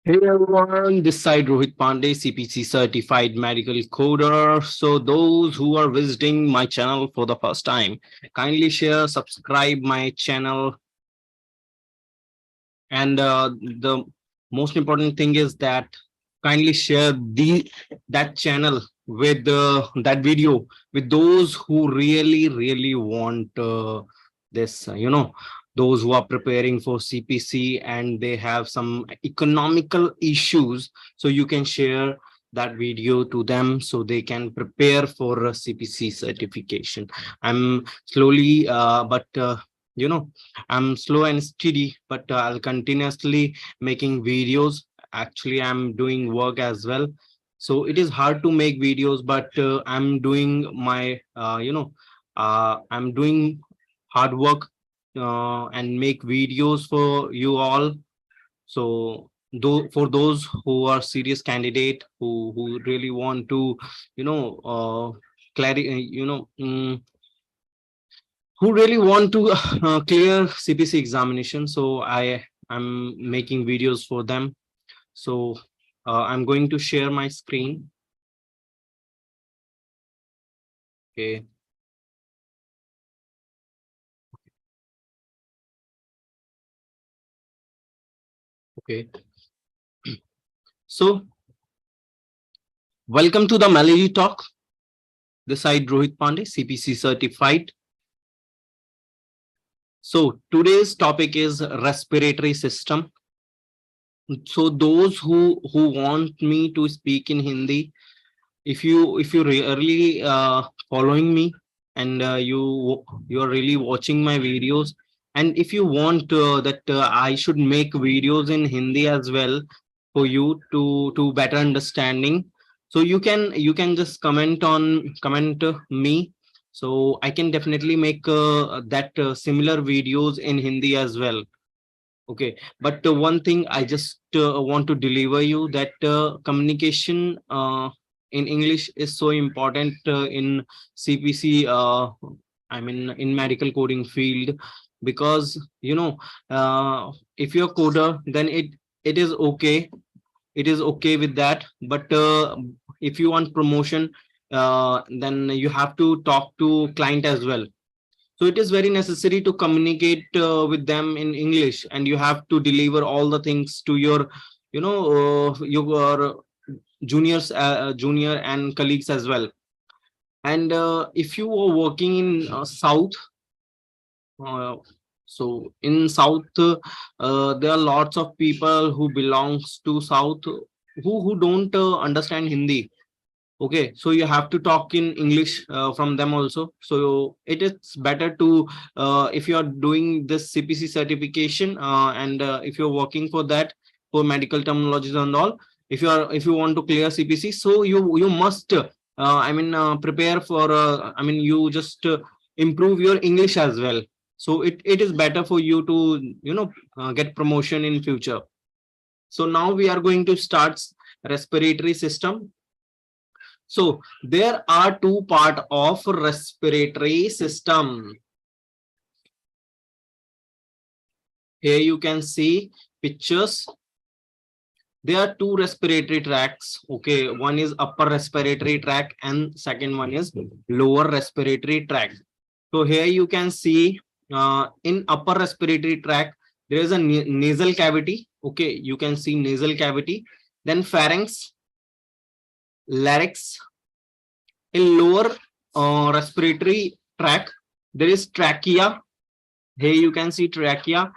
Hey everyone, this side Rohit Pandey, CPC certified medical coder. So those who are visiting my channel for the first time, kindly share, subscribe my channel, and the most important thing is that kindly share that channel with that video with those who really want this. Those who are preparing for CPC and they have some economical issues, so you can share that video to them so they can prepare for a CPC certification. I'm slowly you know I'm slow and steady, but I'll continuously making videos. Actually, I'm doing work as well. So it is hard to make videos, but I'm doing my, I'm doing hard work and make videos for you all. So though for those who are serious candidate who really want to, you know, who really want to clear CPC examination. So I'm making videos for them. So I'm going to share my screen. Okay. Okay. So welcome to the Melody Talk. This side Rohit Pandey, CPC certified. So today's topic is respiratory system. So those who want me to speak in Hindi, if you really following me, and you're really watching my videos, and if you want that I should make videos in Hindi as well for you to better understanding, so you can just comment me, so I can definitely make that similar videos in Hindi as well. Okay, but one thing I just want to deliver you that communication in English is so important in CPC. I mean, in medical coding field, because if you're coder, then it is okay. It is okay with that. But if you want promotion, then you have to talk to client as well. So it is very necessary to communicate with them in English, and you have to deliver all the things to your junior and colleagues as well. And if you are working in South, uh, so in South, there are lots of people who belongs to South who don't understand Hindi. Okay, so you have to talk in English from them also. So it is better to if you are doing this CPC certification and if you're working for that, for medical terminologies and all, if you want to clear CPC, so you must prepare for you just improve your English as well. So it is better for you to get promotion in future. So now we are going to start respiratory system. So there are two parts of respiratory system. Here you can see pictures. There are two respiratory tracts. Okay, one is upper respiratory tract and second one is lower respiratory tract. So here you can see in upper respiratory tract, there is a nasal cavity. Okay, you can see nasal cavity, then pharynx, larynx. In lower respiratory tract, there is trachea. Here you can see trachea,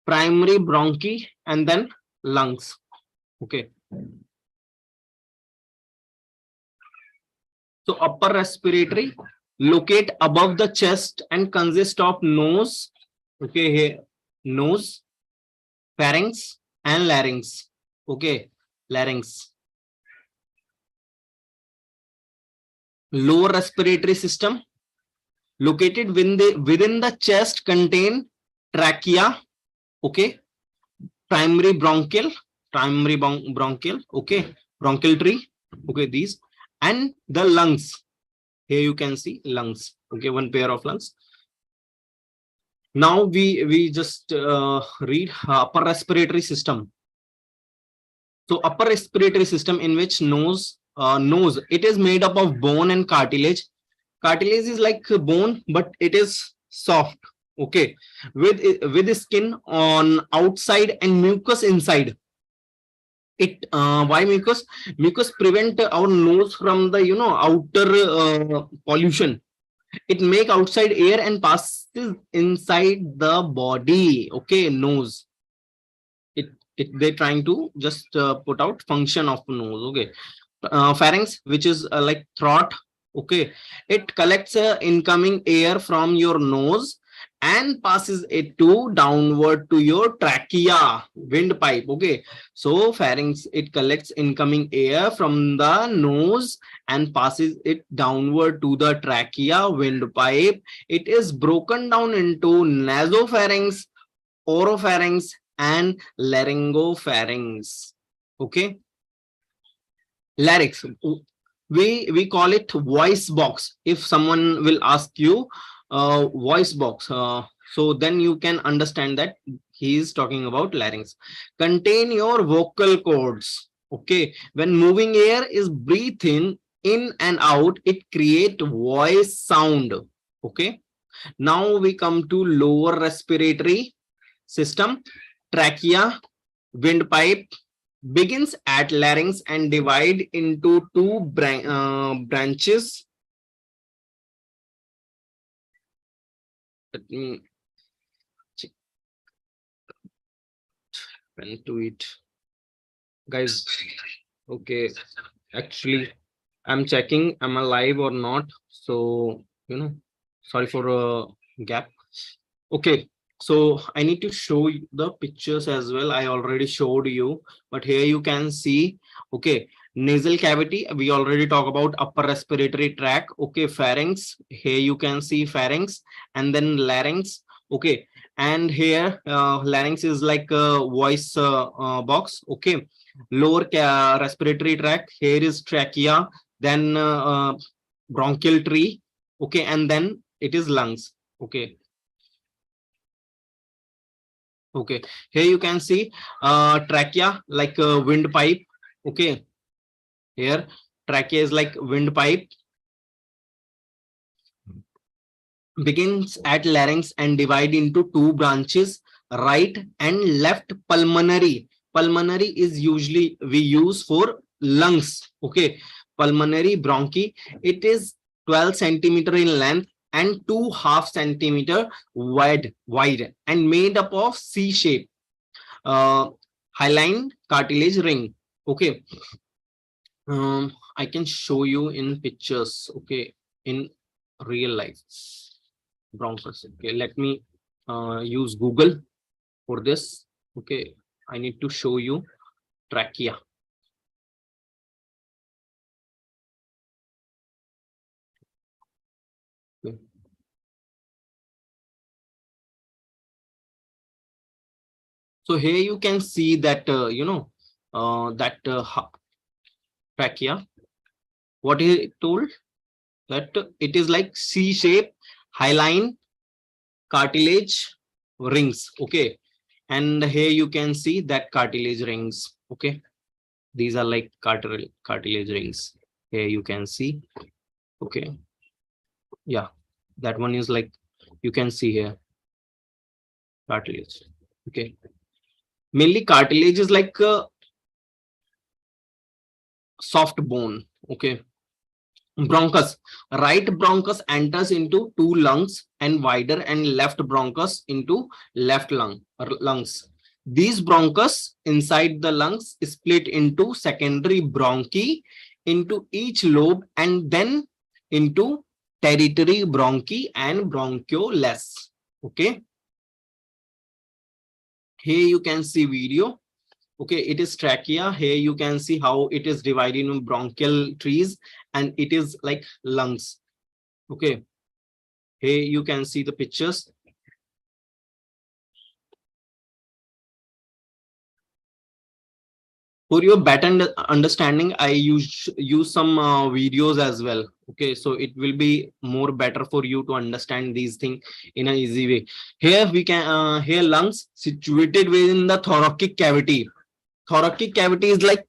primary bronchi, and then lungs. Okay. So upper respiratory locate above the chest and consist of nose. Okay, here nose, pharynx, and larynx. Okay, larynx. Lower respiratory system located within the chest contain trachea. Okay, primary bronchial. Okay, bronchial tree. Okay, these and the lungs. Here you can see lungs. Okay, one pair of lungs. Now we just read upper respiratory system. So upper respiratory system, in which nose, it is made up of bone and cartilage. Cartilage is like a bone, but it is soft. Okay, with skin on outside and mucus inside. It why mucus? Mucus prevent our nose from the outer pollution. It make outside air and passes inside the body. Okay, nose. It they're trying to just put out function of nose. Okay, pharynx, which is like throat. Okay, it collects incoming air from your nose and passes it to downward to your trachea, windpipe. Okay, so pharynx, it collects incoming air from the nose and passes it downward to the trachea, windpipe. It is broken down into nasopharynx, oropharynx, and laryngopharynx. Okay, larynx, we call it voice box. If someone will ask you voice box, so then you can understand that he is talking about larynx. Contain your vocal cords. Okay, when moving air is breathed in and out, it create voice sound. Okay, now we come to lower respiratory system. Trachea, windpipe, begins at larynx and divide into two branches. Let me check when to it, guys. Okay, actually, I'm checking am I live or not. So sorry for a gap. Okay, so I need to show you the pictures as well. I already showed you, but here you can see. Okay, nasal cavity, we already talk about upper respiratory tract. Okay, pharynx, here you can see pharynx, and then larynx. Okay, and here larynx is like a voice box. Okay, lower respiratory tract, here is trachea, then bronchial tree. Okay, and then it is lungs. Okay, okay, here you can see trachea like a windpipe. Okay, here trachea is like windpipe, begins at larynx and divide into two branches, right and left pulmonary. Pulmonary is usually we use for lungs. Okay, pulmonary bronchi, it is 12 centimeter in length and 2.5 centimeter wide and made up of C shape hyaline cartilage ring. Okay, I can show you in pictures. Okay, in real life bronchus. Okay, let me use Google for this. Okay, I need to show you trachea. Okay. So here you can see that trachea. What is it told? That it is like C shape hyaline cartilage rings. Okay, and here you can see that cartilage rings. Okay, these are like cartilage rings. Here you can see. Okay, yeah, that one is like you can see here cartilage. Okay, mainly cartilage is like a soft bone. Okay, bronchus, right bronchus enters into two lungs and wider, and left bronchus into left lungs. These bronchus inside the lungs split into secondary bronchi into each lobe, and then into territory bronchi and bronchioles. Okay, here you can see video. Okay, it is trachea. Here you can see how it is divided in bronchial trees, and it is like lungs. Okay, here you can see the pictures. For your better understanding, I use some videos as well. Okay, so it will be more better for you to understand these things in an easy way. Here we can here lungs situated within the thoracic cavity. Thoracic cavity is like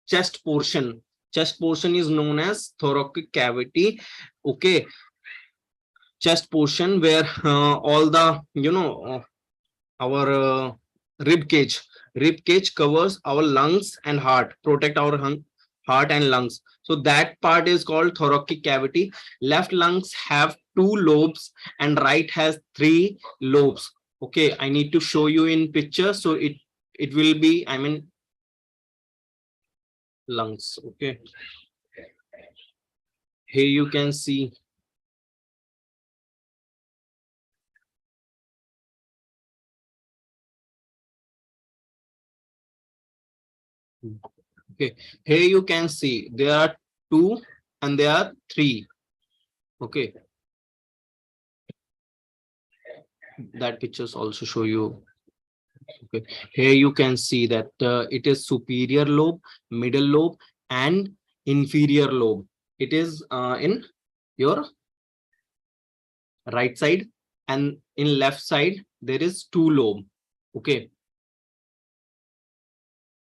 chest portion. Chest portion is known as thoracic cavity. Okay, chest portion where all the our rib cage covers our lungs and heart, protect our heart and lungs. So that part is called thoracic cavity. Left lungs have two lobes and right has three lobes. Okay, I need to show you in picture, so it will be, I mean, lungs. Okay, here you can see. Okay, here you can see there are two and there are three. Okay, that pictures also show you. Okay, here you can see that it is superior lobe, middle lobe, and inferior lobe. It is in your right side, and in left side there is two lobe. Okay,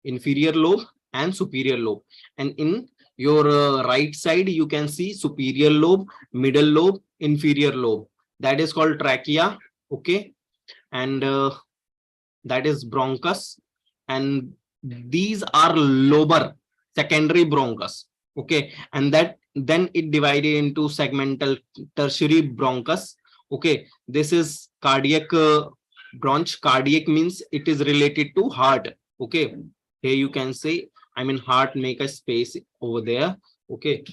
inferior lobe and superior lobe, and in your right side you can see superior lobe, middle lobe, inferior lobe. That is called trachea. Okay, and that is bronchus, and these are lobar secondary bronchus. Okay, and that then it divided into segmental tertiary bronchus. Okay, this is cardiac bronch. Cardiac means it is related to heart. Okay, here you can say, I mean, heart, make a space over there. Okay,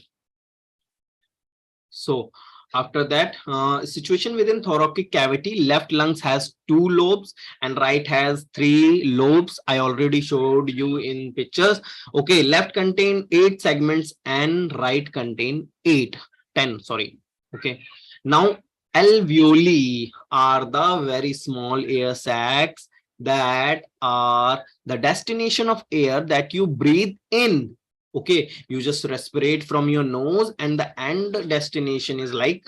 so after that, situation within thoracic cavity, left lungs has two lobes and right has three lobes. I already showed you in pictures. Okay, left contain 8 segments and right contain 10, sorry. Okay, now alveoli are the very small air sacs that are the destination of air that you breathe in. Okay, you just respirate from your nose, and the end destination is like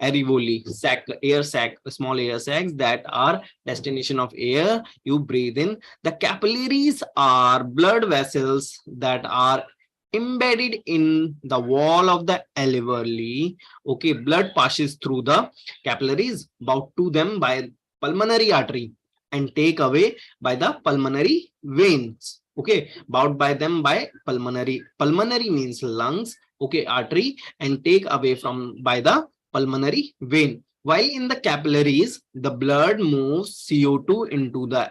alveoli, sac, air sac, small air sacs that are destination of air you breathe in. The capillaries are blood vessels that are embedded in the wall of the alveoli. Okay, blood passes through the capillaries, bound to them by pulmonary artery and take away by the pulmonary veins. Okay, bound by them by pulmonary means lungs. Okay, artery, and take away from by the pulmonary vein. While in the capillaries, the blood moves CO2 into the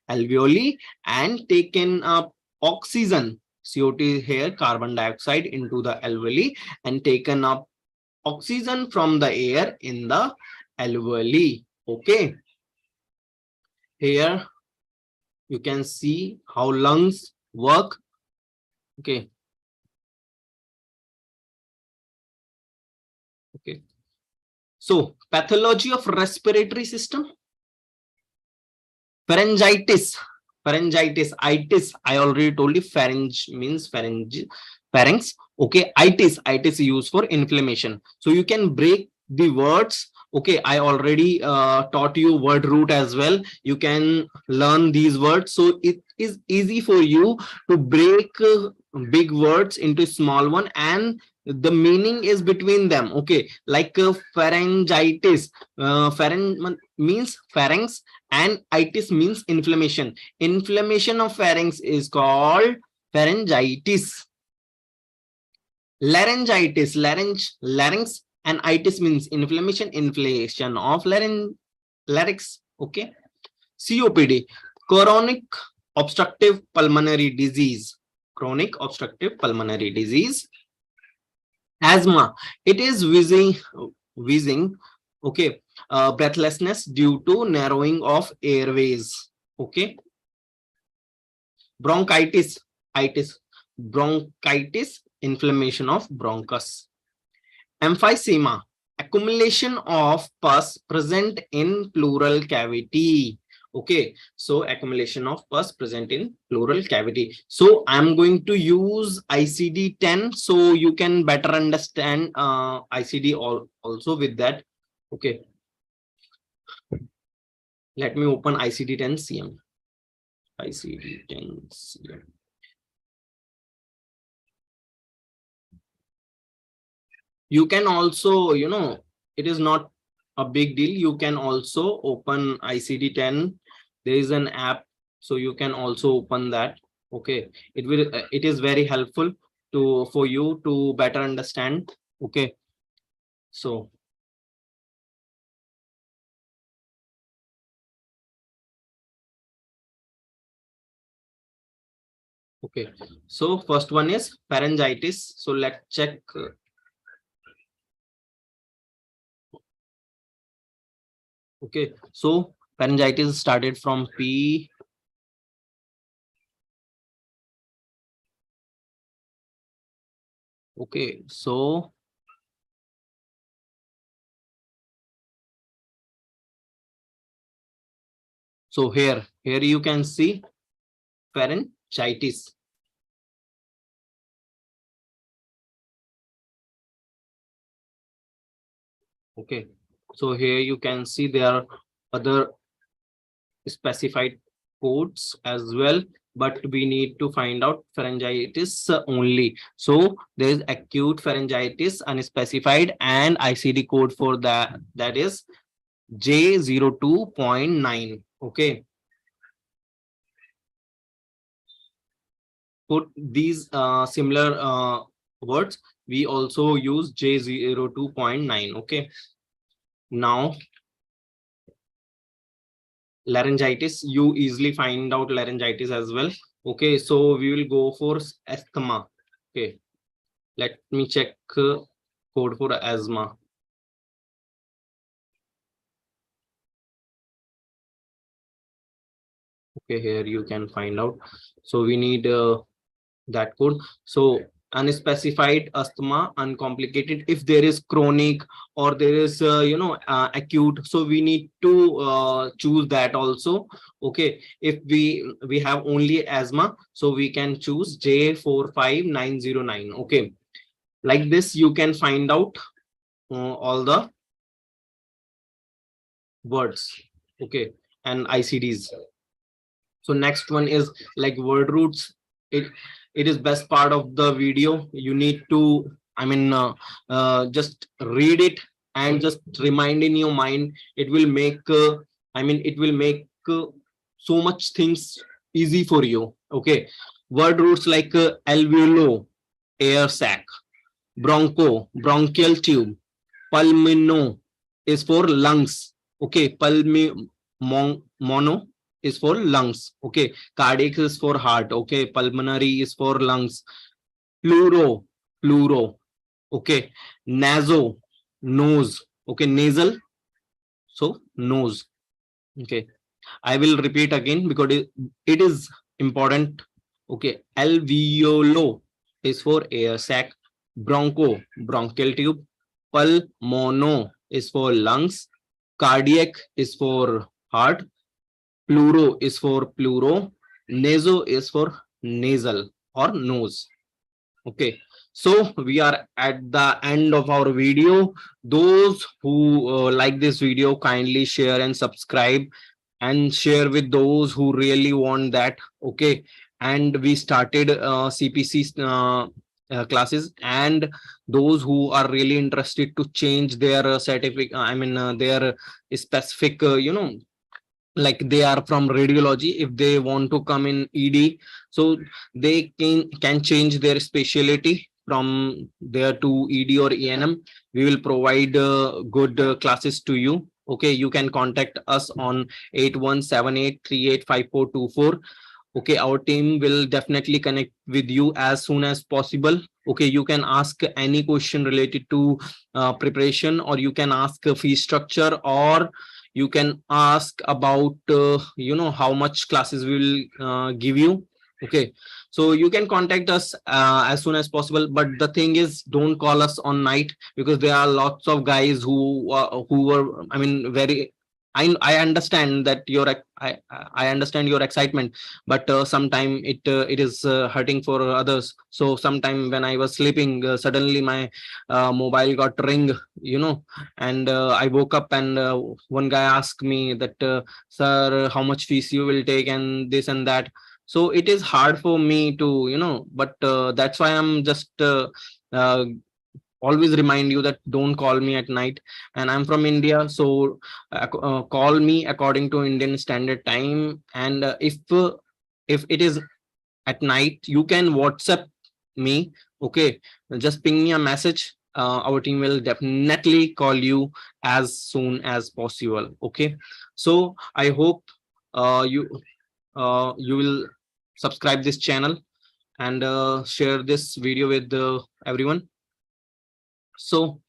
alveoli and taken up oxygen, CO2 here, carbon dioxide, into the alveoli and taken up oxygen from the air in the alveoli. Okay, here you can see how lungs work. Okay, okay, so pathology of respiratory system. Pharyngitis, itis, I already told you. Pharynx means pharynx. Okay, itis used for inflammation. So you can break the words. Okay, I already taught you word root as well. You can learn these words, so it is easy for you to break big words into small one, and the meaning is between them. Okay, like pharyngitis, means pharynx, and itis means inflammation. Inflammation of pharynx is called pharyngitis. Laryngitis, larynx, and itis means inflammation of larynx. Okay, COPD, chronic obstructive pulmonary disease. Chronic obstructive pulmonary disease. Asthma, it is wheezing. Okay, breathlessness due to narrowing of airways. Okay, bronchitis, bronchitis, inflammation of bronchus. Emphysema, accumulation of pus present in pleural cavity. Okay, so accumulation of pus present in pleural cavity. So I'm going to use ICD-10 so you can better understand ICD also with that. Okay, let me open ICD-10 CM. ICD-10. You can also, it is not a big deal. You can also open ICD-10. There is an app, so you can also open that. Okay, it is very helpful for you to better understand. Okay, so okay, so first one is pharyngitis. So let's check. Okay, so pharyngitis started from P. Okay, so here you can see pharyngitis. Okay, so here you can see there are other specified codes as well, but we need to find out pharyngitis only. So there is acute pharyngitis unspecified, and ICD code for that is J02.9. Okay, put these similar words, we also use J02.9. Okay, now laryngitis, you easily find out laryngitis as well. Okay, so we will go for asthma. Okay, let me check code for asthma. Okay, here you can find out. So we need that code. So unspecified asthma, uncomplicated. If there is chronic or there is acute, so we need to choose that also. Okay, if we have only asthma, so we can choose J45909. Okay, like this you can find out all the words. Okay, and ICDs. So next one is like word roots. It is best part of the video. You need to, just read it and just remind in your mind. It will make it will make so much things easy for you. Okay, word roots like alveolo, air sac, broncho, bronchial tube, pulmono is for lungs. Okay, mono is for lungs. Okay, cardiac is for heart. Okay, pulmonary is for lungs. Pluro. Okay, naso, nose. Okay, nasal, so nose. Okay, I will repeat again because it is important. Okay, alveolo is for air sac, broncho, bronchial tube, pulmono is for lungs, cardiac is for heart, pluro is for pleuro, naso is for nasal or nose. Okay, so we are at the end of our video. Those who like this video, kindly share and subscribe and share with those who really want that. Okay, and we started CPC classes, and those who are really interested to change their certificate, their specific like they are from radiology, if they want to come in ED, so they can change their specialty from there to ED or ENM. We will provide good classes to you. Okay, you can contact us on 8178385424. Okay, our team will definitely connect with you as soon as possible. Okay, you can ask any question related to preparation, or you can ask a fee structure, or you can ask about how much classes we will give you. Okay, so you can contact us as soon as possible, but the thing is, don't call us on night, because there are lots of guys who were very I understand that I understand your excitement, but sometime it is hurting for others. So sometime when I was sleeping, suddenly my mobile got ring, you know, and I woke up, and one guy asked me that, sir, how much fees you will take, and this and that. So it is hard for me to, but that's why I'm just uh, always remind you that don't call me at night. And I'm from India, so call me according to Indian standard time. And if it is at night, you can WhatsApp me. Okay, just ping me a message. Our team will definitely call you as soon as possible. Okay, so I hope you will subscribe this channel, and share this video with everyone. So